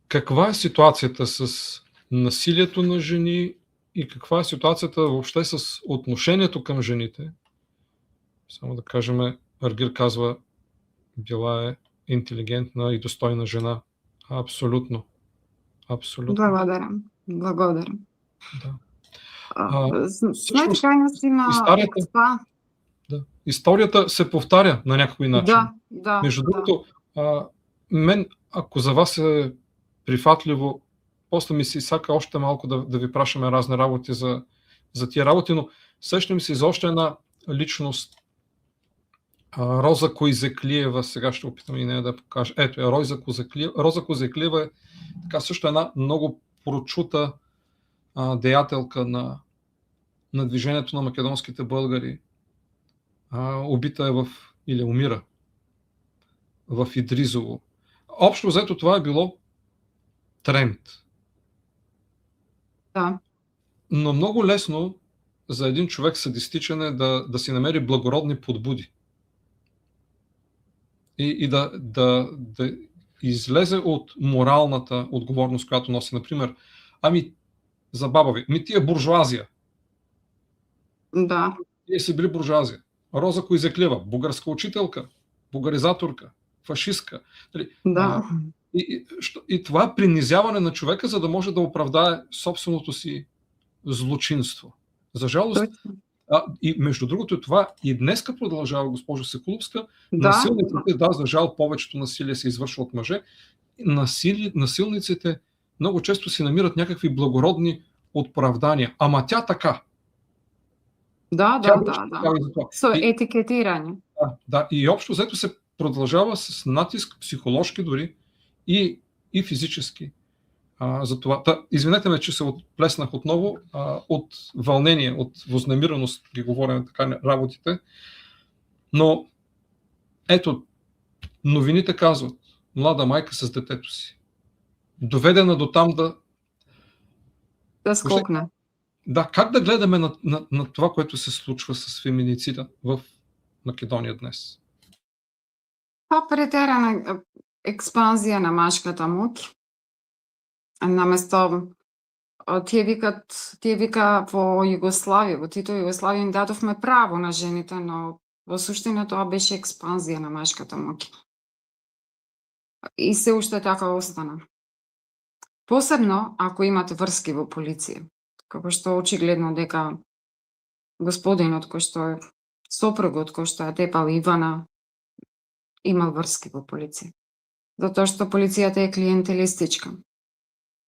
каква е ситуацијата с насилието на жени и каква е ситуацијата въобще с отношението към жените? Само да кажеме, Аргир казва, била е интелигентна и достойна жена. Абсолютно. Абсолютно. Благодарам. Благодарам. Да. Знаете, крајност има да. Историјата се повтаря на някакой начин. Да. Между другото, мен, ако за вас е прифатливо, после ми се исака още малко да ви прашаме разни работи за тия работи, но сещам се за още една личност, Роза Куйзеклиева, сега ще опитам и нея да покажа. Ето е Роза Куйзеклиева е така също една много прочута деятелка на движението на македонските българи. Убита е или умира в Идризово. Общо взето това е било тренд. Да. Но много лесно за един човек садистичен е да си намери благородни подбуди. И да излезе от моралната отговорност, която носи. Например, за баба ви, тия буржуазия. Да. Тие си били буржуазия. Роза Куйзеклиева, българска учителка, българизаторка, фашистка. Да. И това е принизяване на човека, за да може да оправдае собственото си злочинство. За жалост, и между другото това и днеска продължава, госпожо Секуловска, насилниците, за жал повечето насилие се извършва от мъже, насилниците много често си намират някакви благородни оправдания. Ама тя така. Да. Со етикетирање. Да, и общо взето се продължава с натиск, психоложки дори и физически. За това. Извинете ме, че се отплеснах отново от вълнение, от възнамираност, ги говорим така работите, но ето, новините казват, млада майка с детето си, доведена до там да скокне. Да, как да гледаме на това, което се случва с феминицида в Македония днес? Претерана експанзија на машката моќ. Наместо тие вика во Југославија, во Тито Југославија им дадовме право на жените, но во суштина тоа беше експанзија на машката моќ. И се уште така остана. Посебно ако имате врски во полиција, како што очигледно дека господинот кој што е сопругот кој што ја тепал Ивана имал врски во полиција. Затоа што полицијата е клиентелистичка.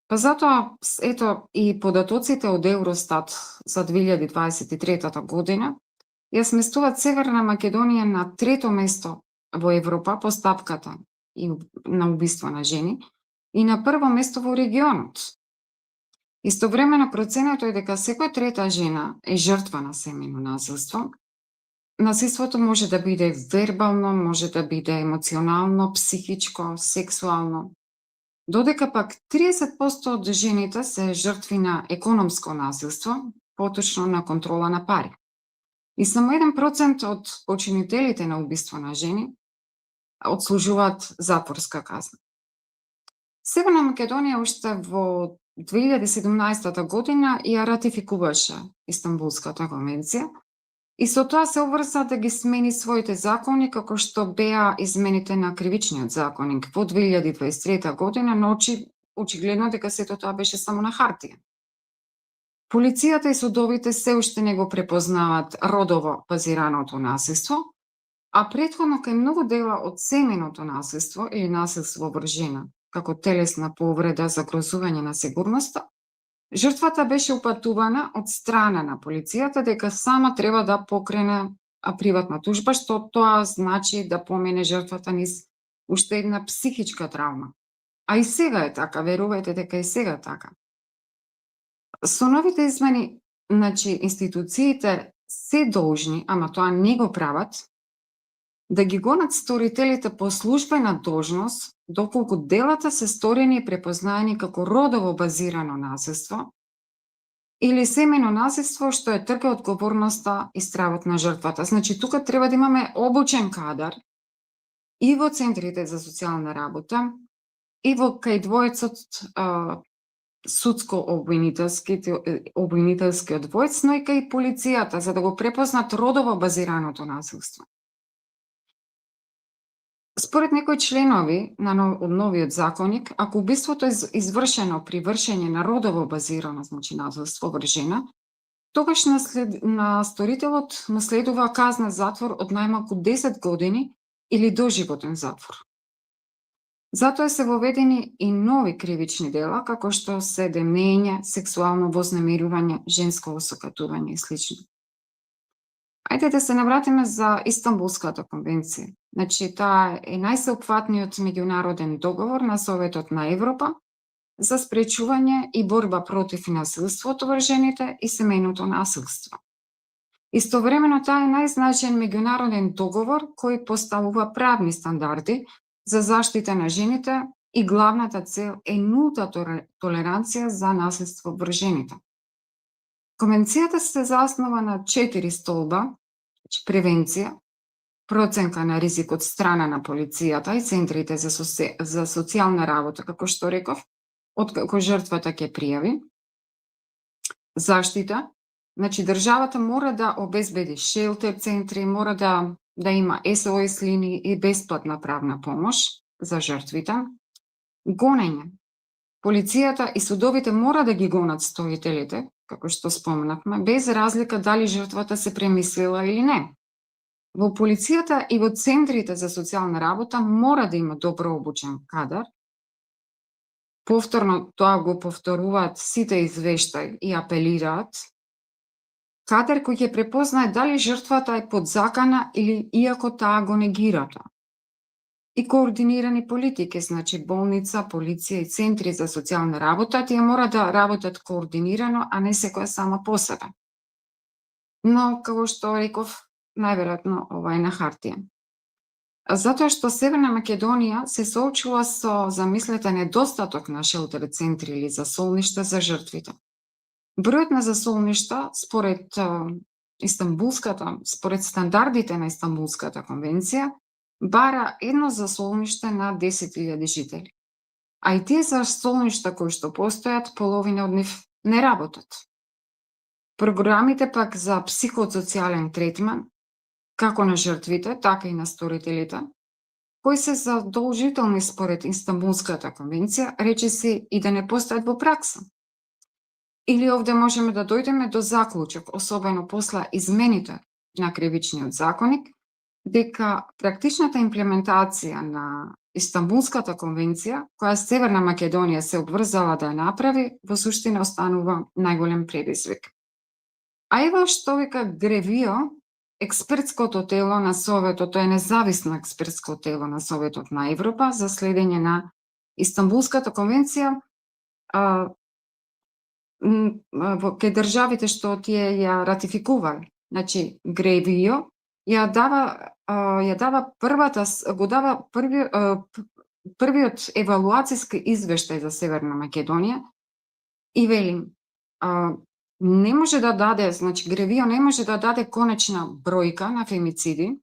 Па затоа, ето, и податоците од Евростат за 2023 година ја сместуваат Северна Македонија на 3-то место во Европа по стапката на убиство на жени и на 1-во место во регионот. Истовремено проценето е дека секоја 3-та жена е жртва на семејно насилство. Насилството може да биде вербално, може да биде емоционално, психичко, сексуално. Додека пак 30% од жените се жртви на економско насилство, поточно на контрола на пари. И само 1% од починителите на убиство на жени одслужуваат затворска казна. Северна Македонија уште во 2017 година ја ратификуваше Истанбулската конвенција и со тоа се обврза да ги смени своите закони како што беа измените на кривичниот законник во 2023 година, но очигледно дека сето тоа беше само на хартија. Полицијата и судовите се уште не го препознаваат родово базираното насилство, а претходно кај многу дела од семејното насилство или насилство врз жена, како телесна повреда, загрозување на сигурноста, жртвата беше упатувана од страна на полицијата дека сама треба да покрене приватна тужба, што тоа значи да помене жртвата низ уште една психичка травма. А и сега е така, верувајте дека и сега е така. Со новите измени, институциите се должни, ама тоа не го прават, да ги гонат сторителите по службена должност, доколку делата се сторени и препознаени како родово базирано насилство или семејно насилство што е трпе одговорноста и стравот на жртвата. Значи, тука треба да имаме обучен кадар и во центрите за социјална работа, и во кај двоецот судско-обвинителскиот двоец, но и кај полицијата, за да го препознат родово базираното насилство. Според некои членови од новиот законник, ако убиството е извршено при вршење на родово базирано, значи насилство врз жена, тогаш на сторителот му следува казна затвор од најмалку 10 години или доживотен затвор. Затоа се воведени и нови кривични дела, како што се демнење, сексуално вознемирување, женско осакатување и слично. Ајде да се навратиме за Истанбулската конвенција. Значи, таа е најсеопфатниот меѓународен договор на Советот на Европа за спречување и борба против насилството врз жените и семејното насилство. Истовремено, таа е најзначаен меѓународен договор кој поставува правни стандарди за заштита на жените и главната цел е нулта толеранција за насилство врз жените. Конвенцијата се заснова на 4 столба: превенција, проценка на ризик од страна на полицијата и центрите за социјална работа, како што реков, откако жртвата ќе пријави, заштита, значи државата мора да обезбеди шелтер центри, мора да има SOS линии и бесплатна правна помош за жртвите. Гонење. Полицијата и судовите мора да ги гонат стоителите, како што споменавме, без разлика дали жртвата се премислила или не. Во полицијата и во центрите за социјална работа мора да има добро обучен кадар. Повторно тоа го повторуваат сите извештаи и апелираат. Кадар кој ќе препознае дали жртвата е подзакана или иако таа го негира тоа. И координирани политики, значи болница, полиција и центри за социјална работа, тие мора да работат координирано, а не секоја сама по себе. Но, како што реков, најверојатно ова е на хартија. Затоа што Северна Македонија се соочила со, замислете, недостаток на шелтер центри или засолништа за жртвите. Бројот на засолништа според според стандардите на Истанбулската конвенција бара едно засолниште на 10.000 жители. А и тие засолништа кои што постојат, половина од нив не работат. Програмите пак за психосоцијален третман, како на жртвите, така и на сторителите, кои се задолжителни според Истанбулската конвенција, речиси и да не постојат во пракса. Или овде можеме да дојдеме до заклучок, особено после измените на кривичниот законник, дека практичната имплементација на Истанбулската конвенција, која Северна Македонија се обврзала да ја направи, во суштина останува најголем предизвик. А ево што вика Гревио, експертското тело на Советот, тоа е независно експертско тело на Советот на Европа за следење на Истанбулската конвенција кај државите што тие ја ратификувале. Значи, Гревио го дава првиот евалуацијски извештај за Северна Македонија и вели, не може да даде, значи Гревио не може да даде конечна бројка на фемициди,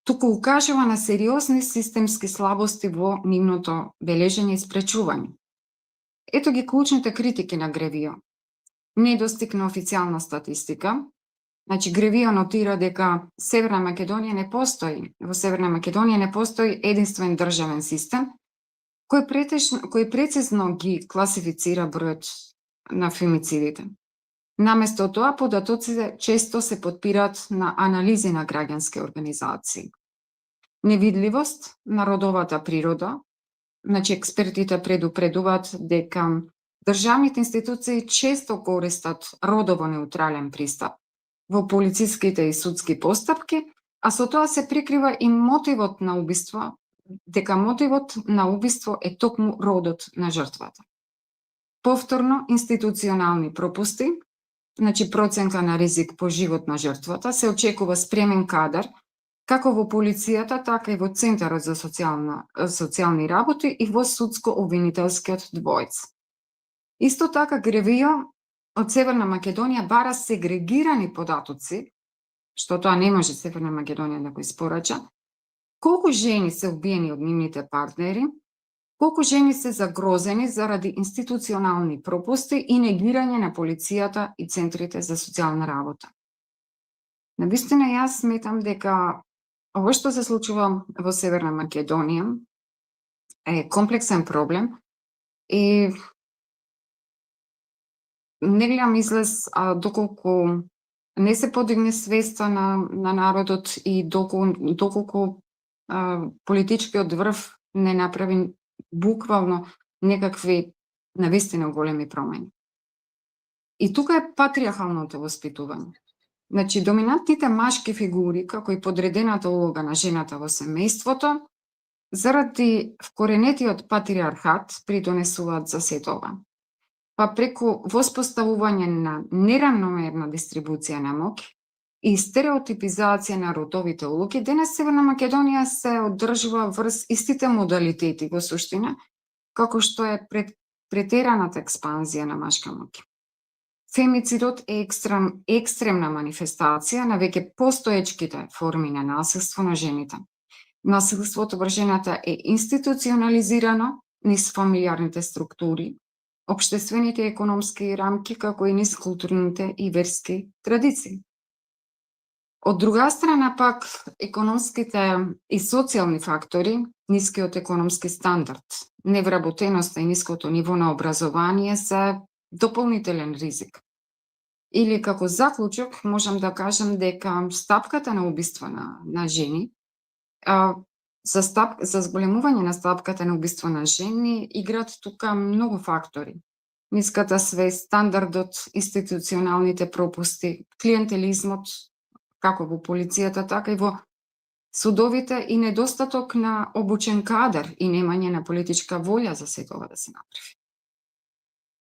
туку укажува на сериозни системски слабости во нивното бележење и спречување. Ето ги клучните критики на Гревио. Недостиг на официјална статистика. Значи, Гревио нотира дека Северна Македонија не постои. Во Северна Македонија не постои единствен државен систем кој прецизно ги класифицира бројот на фемицидите. Наместо тоа, податоците често се потпираат на анализи на граѓански организации. Невидливост на родовата природа. Значи, експертите предупредуваат дека државните институции често користат родово неутрален пристап во полициските и судски постапки, а со тоа се прикрива и мотивот на убиство, дека мотивот на убиство е токму родот на жртвата. Повторно, институционални пропусти, значи проценка на ризик по живот на жртвата, се очекува спремен кадар, како во полицијата, така и во Центарот за социјални работи и во судско-обвинителскиот двоец. Исто така, Гревио од Северна Македонија бара сегрегирани податоци, што тоа не може Северна Македонија да го испорача, колку жени се убиени од нивните партнери, Колку жени се загрозени заради институционални пропусти и негирање на полицијата и центрите за социјална работа. Навистина, јас сметам дека ово што се случува во Северна Македонија е комплексен проблем и не гледам излез доколку не се подигне свеста на народот и доколку политичкиот врв не направи буквално некакви навистина големи промени. И тука е патриархалното воспитување. Значи, доминантните машки фигури, како и подредената улога на жената во семејството, заради вкоренетиот патриархат придонесуваат за сето ова. Па преку воспоставување на неравномерна дистрибуција на моќ и стереотипизација на родовите улоги, денес Северна Македонија се одржува врз истите модалитети во суштина, како што е претераната експанзија на машка моќ. Фемицидот е екстремна манифестација на веќе постоечките форми на насилство на жените. Насилството врз жената е институционализирано низ фамилиарните структури, општествените и економски рамки, како и низ културните и верски традиции. Од друга страна пак, економските и социјални фактори, нискиот економски стандард, невработеноста и ниското ниво на образование се дополнителен ризик. Или како заклучок можам да кажам дека стапката на убиства на жени, за зголемување на стапката на убиства на жени играат тука многу фактори. Ниската свест, стандардот, институционалните пропусти, клиентелизмот, како во полицијата, така и во судовите и недостаток на обучен кадар и немање на политичка волја за се тоа да се направи.